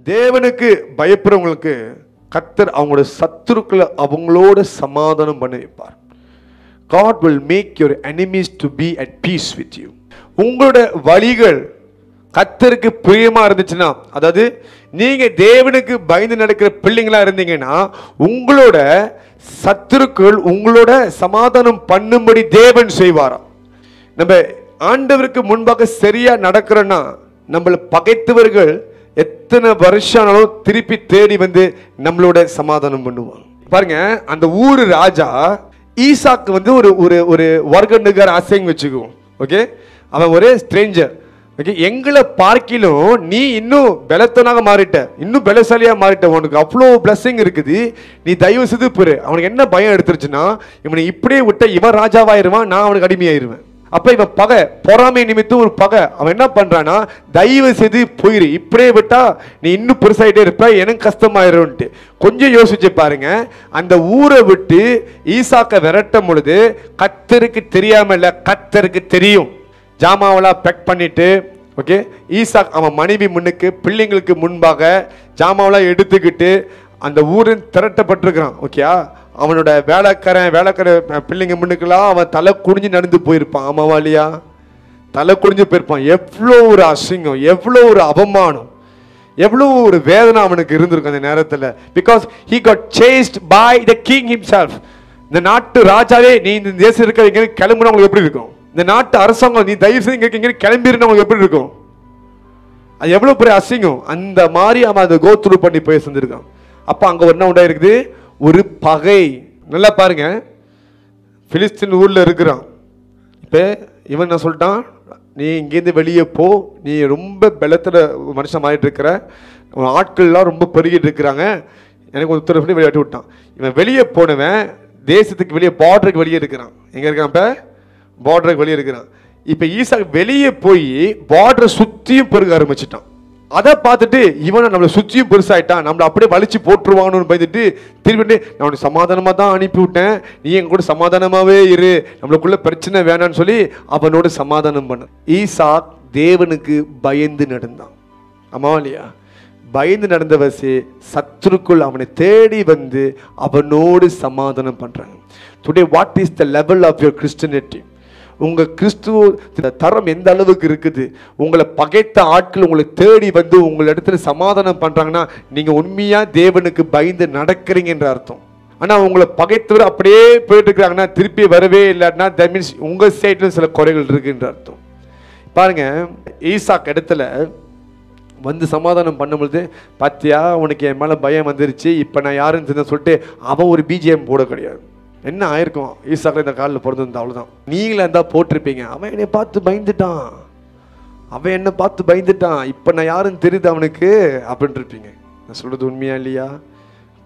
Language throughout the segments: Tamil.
தேவனுக்கு பயப்படுறவங்களுக்கு கர்த்தர் அவங்களோட சத்துருக்களை அவங்களோட சமாதானம் பண்ண வைப்பார். God will make your enemies to be at peace with you. உங்களோட வழிகள் கர்த்தருக்கு பிரியமா இருந்துச்சுன்னா, அதாவது நீங்க தேவனுக்கு பயந்து நடக்கிற பிள்ளைங்களா இருந்தீங்கன்னா, உங்களோட சத்துருக்கள் உங்களோட சமாதானம் பண்ணும்படி தேவன் செய்வாராம். நம்ம ஆண்டவருக்கு முன்பாக சரியா நடக்கிறோன்னா, நம்மள பகைத்தவர்கள் எத்தனை வருஷம் திருப்பி தேடி வந்து நம்மளோட சமாதானம் பண்ணுவாங்க. பாருங்க, அந்த ஊரு ராஜா ஈசாக்கு வந்து ஒரு ஒரு ஒரு வர்க்கண்டுகார ஆசைங்க வச்சுக்குவோம். ஓகே, அவன் ஒரு ஸ்ட்ரேஞ்சர். ஓகே, எங்களை பார்க்கிலும் நீ இன்னும் பலத்தனாக மாறிட்ட, இன்னும் பலசாலியாக மாறிட்ட, உனக்கு அவ்வளோ பிளஸ்ஸிங் இருக்குது, நீ தயவு செய்து பெரு. அவனுக்கு என்ன பயம் எடுத்துருச்சுன்னா, இவனை இப்படியே விட்ட இவன் ராஜாவாயிருவான், நான் அவனுக்கு அடிமையாயிருவேன். அப்போ இவன் பகை, பொறாமை நிமித்தம் ஒரு பகை. அவன் என்ன பண்ணுறான்னா, தயவு செய்து போயிரு, இப்படியே விட்டா நீ இன்னும் பெருசாகிட்டே இருப்ப, எனக்கு கஷ்டமாயிரும்ட்டு. கொஞ்சம் யோசிச்சு பாருங்க, அந்த ஊரை விட்டு ஈசாக்கை விரட்டும் பொழுது கர்த்தருக்கு தெரியாம இல்லை, கர்த்தருக்கு தெரியும். ஜாமாவெல்லாம் பேக் பண்ணிட்டு, ஓகே, ஈசாக் அவன் மனைவி முன்னுக்கு பிள்ளைங்களுக்கு முன்பாக ஜாமாவெல்லாம் எடுத்துக்கிட்டு அந்த ஊரின் திரட்டப்பட்டிருக்கிறான். ஓகே, அவனோட வேலைக்கார பிள்ளைங்க முன்னுக்கெல்லாம் அவன் தலை குடிஞ்சு நடந்து போயிருப்பான். ஆமாவா இல்லையா? தலை குடிஞ்சு போயிருப்பான். எவ்வளோ ஒரு அசிங்கம், எவ்வளோ ஒரு அவமானம், எவ்வளோ ஒரு வேதனை அவனுக்கு இருந்திருக்கும் அந்த நேரத்தில். Because he got chased by the king himself. இந்த நாட்டு ராஜாவே, நீ இந்த தேசம் இருக்க கிளம்புனா உங்களுக்கு எப்படி இருக்கும்? இந்த நாட்டு அரசாங்கம், நீ தயவு செய்து கிளம்பிருந்தா உங்களுக்கு எப்படி இருக்கும்? அது எவ்வளோ பெரிய அசிங்கம். அந்த மாதிரி அவன் அதை கோத்ரூ பண்ணி போய் செஞ்சிருக்கான். அப்போ அங்கே என்ன உண்டாயிருக்குது? ஒரு பகை. நல்லா பாருங்க, பிலிஸ்தீன் ஊரில் இருக்கிறான். இப்போ இவன் என்ன சொல்லிட்டான், நீ இங்கேருந்து வெளியே போ, நீ ரொம்ப பலத்தில் மனுஷன் மாறிட்டு இருக்கிற, ஆட்கள்லாம் ரொம்ப பெருகிட்டு இருக்கிறாங்க, எனக்கு உத்தரவு பண்ணி விளையாட்டு விட்டான். இவன் வெளியே போனவன் தேசத்துக்கு வெளியே பார்டருக்கு வெளியே இருக்கிறான். எங்கே இருக்கான்? இப்போ பார்டருக்கு வெளியே இருக்கிறான். இப்போ ஈசாக்கு வெளியே போய் பார்டரை சுற்றியும் பெருக ஆரம்பிச்சிட்டான். அதை பார்த்துட்டு இவனை நம்மளை சுற்றியும் பெருசாயிட்டான், நம்மளை அப்படியே வலிச்சு போட்டுருவானு பயந்துட்டு திரும்பிட்டு, நான் உனக்கு சமாதானமாக தான் அனுப்பி விட்டேன், நீ எங்க கூட சமாதானமாகவே இரு, நம்மளுக்குள்ள பிரச்சனை வேணான்னு சொல்லி அவனோட சமாதானம் பண்ண. ஈசாக் தேவனுக்கு பயந்து நடந்தான். ஆமாவா இல்லையா? பயந்து நடந்தவசி சத்துருக்குள் அவனை தேடி வந்து அவனோடு சமாதானம் பண்றாங்க. Today what is the level of your Christianity? உங்க கிறிஸ்துவ தரம் எந்த அளவுக்கு இருக்குது? உங்களை பகைத்த ஆட்கள் உங்களை தேடி வந்து உங்கள் இடத்துல சமாதானம் பண்றாங்கன்னா, நீங்க உண்மையா தேவனுக்கு பயந்து நடக்கிறீங்க என்ற அர்த்தம். ஆனா உங்களை பகைத்தவர் அப்படியே போயிட்டு இருக்கிறாங்கன்னா, திருப்பி வரவே இல்லைன்னா, தட் மீன்ஸ் உங்க சைட்ல சில குறைகள் இருக்குன்ற அர்த்தம். பாருங்க, ஈசாக் இடத்துல வந்து சமாதானம் பண்ணும்பொழுது, பாத்தியா உனக்கு என் மேலே பயம் வந்துருச்சு, இப்போ நான் யாருன்னு சொல்லிட்டு அவன் ஒரு பிஜிஎம் போட கிடையாது. என்ன ஆயிருக்கும்? ஈசாக்கில் இந்த காலில் பிறந்திருந்தா அவ்வளோதான். நீங்களே இருந்தால் போட்டிருப்பீங்க, அவன் என்னை பார்த்து பயந்துட்டான், அவன் என்னை பார்த்து பயந்துட்டான், இப்போ நான் யாருன்னு தெரியுது அவனுக்கு அப்படின்ட்டு இருப்பீங்க. நான் சொல்கிறது உண்மையா இல்லையா?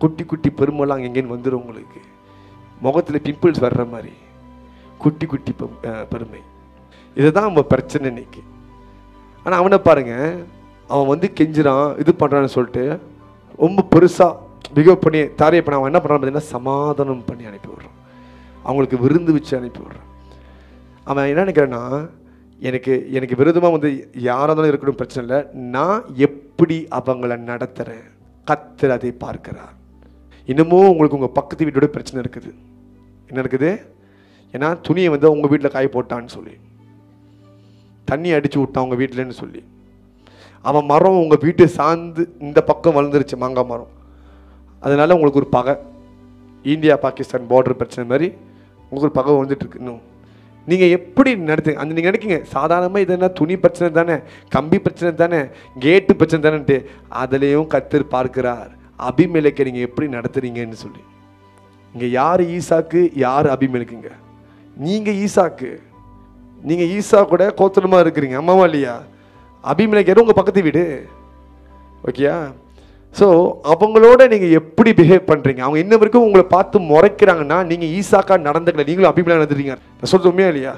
குட்டி குட்டி பெருமைலாம் எங்கேன்னு வந்துடும் உங்களுக்கு, முகத்தில் பிம்பிள்ஸ் வர்ற மாதிரி குட்டி குட்டி பெருமை. இதுதான் நம்ம பிரச்சனை இன்னைக்கு. ஆனால் அவனை பாருங்க, அவன் வந்து கெஞ்சுறான், இது பண்ணுறான்னு சொல்லிட்டு ரொம்ப பெருசாக பிகவ் பண்ணி தாரிய பண்ண அவன் என்ன பண்ணுறான் பார்த்தீங்கன்னா, சமாதானம் பண்ணி அனுப்பி விடுறான், அவங்களுக்கு விருந்து வச்சு அனுப்பி விடுறான். அவன் என்ன நினைக்கிறான்னா, எனக்கு விரோதமாக வந்து யாராக இருந்தாலும் இருக்கணும், பிரச்சனை இல்லை, நான் எப்படி அவங்கள நடத்துகிறேன், கர்த்தர் அதை பார்க்கிறார். இன்னமும் உங்களுக்கு உங்கள் பக்கத்து வீட்டோட பிரச்சனை இருக்குது. என்ன இருக்குது? ஏன்னா துணியை வந்து உங்கள் வீட்டில் காய போட்டான்னு சொல்லி, தண்ணி அடித்து விட்டான் உங்கள் வீட்டிலன்னு சொல்லி, அவன் மரம் உங்கள் வீட்டை சார்ந்து இந்த பக்கம் வளர்ந்துருச்சு, மாங்காய் மரம், அதனால உங்களுக்கு ஒரு பகை. இந்தியா பாகிஸ்தான் பார்டர் பிரச்சனை மாதிரி உங்களுக்கு ஒரு பகை வந்துட்டு இருக்கு. இன்னும் நீங்கள் எப்படி நடத்துங்க? அந்த நீங்கள் நினைக்கிங்க சாதாரணமாக இது என்ன துணி பிரச்சனை தானே, கம்பி பிரச்சனை தானே, கேட்டு பிரச்சனை தானேன்ட்டு, அதுலேயும் கர்த்தர் பார்க்கிறார் அபிமெலேக்கை நீங்கள் எப்படி நடத்துறீங்கன்னு சொல்லி. இங்கே யார் ஈசாக்கு, யார் அபிமெலேக்குங்க? நீங்கள் ஈசாக்கு, நீங்கள் ஈசா கூட கோத்திரமாக இருக்கிறீங்க. அம்மாவா இல்லையா? அபிமெலேக்கு உங்கள் பக்கத்து வீடு. ஓகேயா? ஸோ அவங்களோட நீங்கள் எப்படி பிஹேவ் பண்ணுறீங்க? அவங்க இன்ன வரைக்கும் உங்களை பார்த்து முறைக்கிறாங்கன்னா, நீங்கள் ஈசாக்கா நடந்துக்கல, நீங்களும் அபிமெலேக்கு நடந்துறீங்க. நான் சொல்கிறது உண்மையா இல்லையா?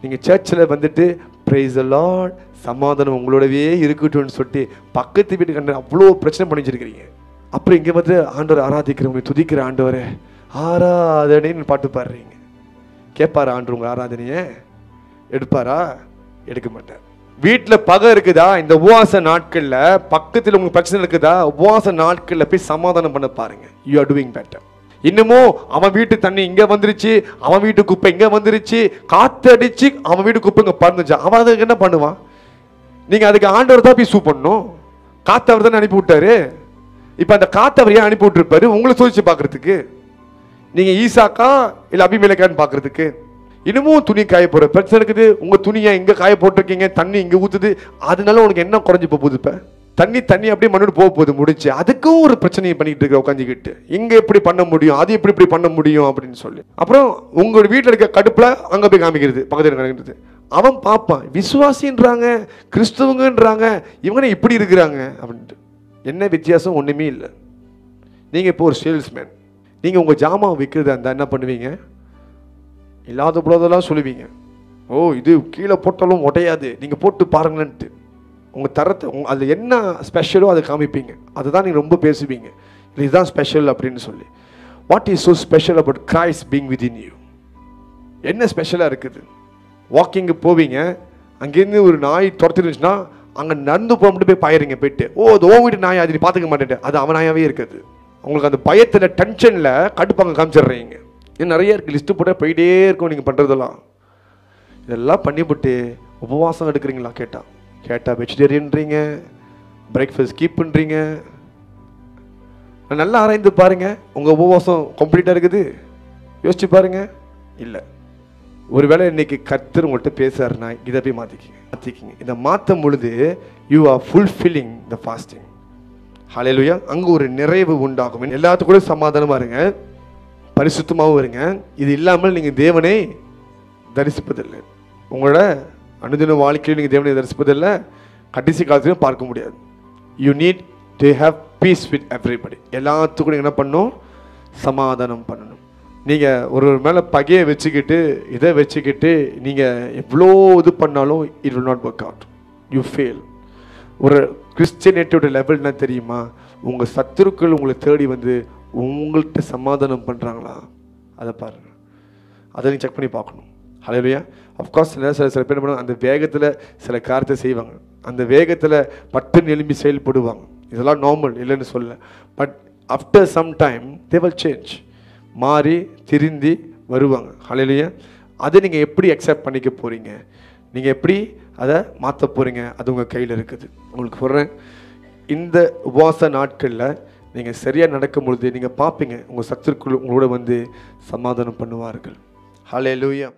நீங்கள் சர்ச்சில் வந்துட்டு பிரைஸ் தி லார்ட், சமாதானம் உங்களோடவே இருக்கட்டும்னு சொல்லிட்டு பக்கத்து வீட்டு கண்டு அவ்வளோ பிரச்சனை பண்ணி வச்சிருக்கிறீங்க. அப்புறம் இங்கே வந்து ஆண்டவர் ஆராதிக்கிறவங்க, துதிக்கிற ஆண்டவரை ஆராதனைன்னு பாட்டு பாடுறீங்க. கேட்பாரா ஆண்டவர் உங்கள் ஆராதனையை? எடுப்பாரா? எடுக்க மாட்டார். வீட்டில் பகை இருக்குதா, இந்த உபவாச நாட்களில் பக்கத்தில் உங்களுக்கு பிரச்சனை இருக்குதா, உபவாச நாட்களில் போய் சமாதானம் பண்ண பாருங்க. You are doing better. இன்னமும் அவன் வீட்டு தண்ணி இங்கே வந்துருச்சு, அவன் வீட்டு குப்பை இங்கே வந்துருச்சு, காற்றடிச்சு அவன் வீட்டு குப்பை இங்கே பறந்துச்சா, அவன் அதுக்கு என்ன பண்ணுவான்? நீங்கள் அதுக்கு ஆண்டவர் தான் போய் சூ பண்ணணும். காற்றவர் தானே அனுப்பி விட்டாரு. இப்போ அந்த காற்றவர் ஏன் அனுப்பி விட்டுருப்பாரு? உங்களை சோதிச்சு பார்க்கறதுக்கு. நீங்கள் ஈசாக்கா இல்லை அபிமெலேக்கான்னு பார்க்கறதுக்கு. இன்னமும் துணி காய போகிற பிரச்சனை இருக்குது. உங்கள் துணியை இங்கே காய போட்டிருக்கீங்க, தண்ணி இங்கே ஊற்றுது, அதனால உனக்கு என்ன குறைஞ்சி போகுது? இப்போ தண்ணி அப்படியே மண்ணோடு போக போகுது, முடிச்சு. அதுக்கும் ஒரு பிரச்சனையை பண்ணிட்டு இருக்க உட்காந்துக்கிட்டு, இங்கே எப்படி பண்ண முடியும், அது எப்படி பண்ண முடியும் அப்படின்னு சொல்லி. அப்புறம் உங்கள் வீட்டில் இருக்க கடுப்பில் அங்கே போய் காமிக்கிறது, பக்கத்தில் காமிக்கிறது. அவன் பார்ப்பான், விசுவாசின்றாங்க, கிறிஸ்தவங்கன்றாங்க, இவங்க இப்படி இருக்கிறாங்க அப்படின்ட்டு. என்ன வித்தியாசம்? ஒன்றுமே இல்லை. நீங்கள் இப்போ ஒரு சேல்ஸ்மேன், நீங்கள் உங்கள் ஜாமான் விற்கிறதா இருந்தால் என்ன பண்ணுவீங்க? இல்லாத போதெல்லாம் சொல்லுவீங்க, ஓ இது கீழே போட்டாலும் உடையாது, நீங்கள் போட்டு பாருங்கன்ட்டு. உங்கள் தரத்தை அதில் என்ன ஸ்பெஷலோ அதை காமிப்பீங்க. அதுதான் நீங்கள் ரொம்ப பேசுவீங்க, இதுதான் ஸ்பெஷல் அப்படின்னு சொல்லி. What is so special about Christ being within you? என்ன ஸ்பெஷலாக இருக்குது? வாக்கிங்கு போவீங்க, அங்கேருந்து ஒரு நாய் துரத்திருந்துச்சுன்னா அங்கே நடந்து போக மட்டும் போய் பாயிறீங்க, போயிட்டு ஓ அது ஓ வீட்டு நாய், அது நீ பார்த்துக்க மாட்டேன், அது அவன் நாயாவே இருக்குது. உங்களுக்கு அந்த பயத்தில் டென்ஷனில் கடுப்பாங்க காமிச்சிடுறீங்க. இன்னும் நிறைய இருக்குது, லிஸ்ட்டு போட்டால் போயிட்டே இருக்கும் நீங்கள் பண்ணுறதெல்லாம். இதெல்லாம் பண்ணிவிட்டு உபவாசம் எடுக்கிறீங்களா கேட்டால் வெஜிடேரியன்றீங்க, பிரேக்ஃபாஸ்ட் ஸ்கிப் பண்ணுறீங்க. நல்லா ஆராய்ந்து பாருங்கள், உங்கள் உபவாசம் கம்ப்ளீட்டாக இருக்குது? யோசிச்சு பாருங்கள். இல்லை, ஒருவேளை இன்னைக்கு கர்த்தர் உங்கள்கிட்ட பேசுறாருன்னா இதை போய் மாற்றிக்கிங்க. இதை மாற்றும் பொழுது you are fulfilling the fasting. Hallelujah. அங்கே ஒரு நிறைவு உண்டாகும். எல்லாத்துக்கூட சமாதானமாக இருங்க, பரிசுத்தமாகவும் இருங்க. இது இல்லாமல் நீங்கள் தேவனை தரிசிப்பதில்லை. உங்களோட அனுதின வாழ்க்கையில் நீங்கள் தேவனை தரிசிப்பதில்லை, கடைசி காலத்திலையும் பார்க்க முடியாது. You need to have peace with everybody. எல்லாத்துக்கும் என்ன பண்ணணும்? சமாதானம் பண்ணணும். நீங்கள் ஒரு மேலே பகையை வச்சுக்கிட்டு இதை வச்சுக்கிட்டு நீங்கள் எவ்வளோ இது பண்ணாலும் it will not work out. You fail. ஒரு கிறிஸ்டியனிட்டியோட லெவல் என்ன தெரியுமா? உங்கள் சத்துருக்கள் உங்களை தேடி வந்து உங்கள்கிட்ட சமாதானம் பண்ணுறாங்களா, அதை பாருங்கள். அதை நீங்கள் செக் பண்ணி பார்க்கணும். ஹல்லேலூயா. அஃப்கோர்ஸ் சில பேர் பண்ணுவாங்க, அந்த வேகத்தில் சில காரியத்தை செய்வாங்க, அந்த வேகத்தில் பட்டுன்னு எழும்பி செயல்படுவாங்க. இதெல்லாம் நார்மல் இல்லைன்னு சொல்ல. But after some time they will change. மாறி திருந்தி வருவாங்க. ஹல்லேலூயா. அதை நீங்கள் எப்படி அக்செப்ட் பண்ணிக்க போகிறீங்க, நீங்கள் எப்படி அதை மாற்ற போகிறீங்க, அது உங்கள் கையில் இருக்குது. உங்களுக்கு சொல்கிறேன், இந்த உபவாச நாட்களில் நீங்கள் சரியாக நடக்கும் பொழுது நீங்கள் பார்ப்பீங்க, உங்கள் சத்துருக்குள் உங்களோட வந்து சமாதானம் பண்ணுவார்கள். ஹல்லேலூயா.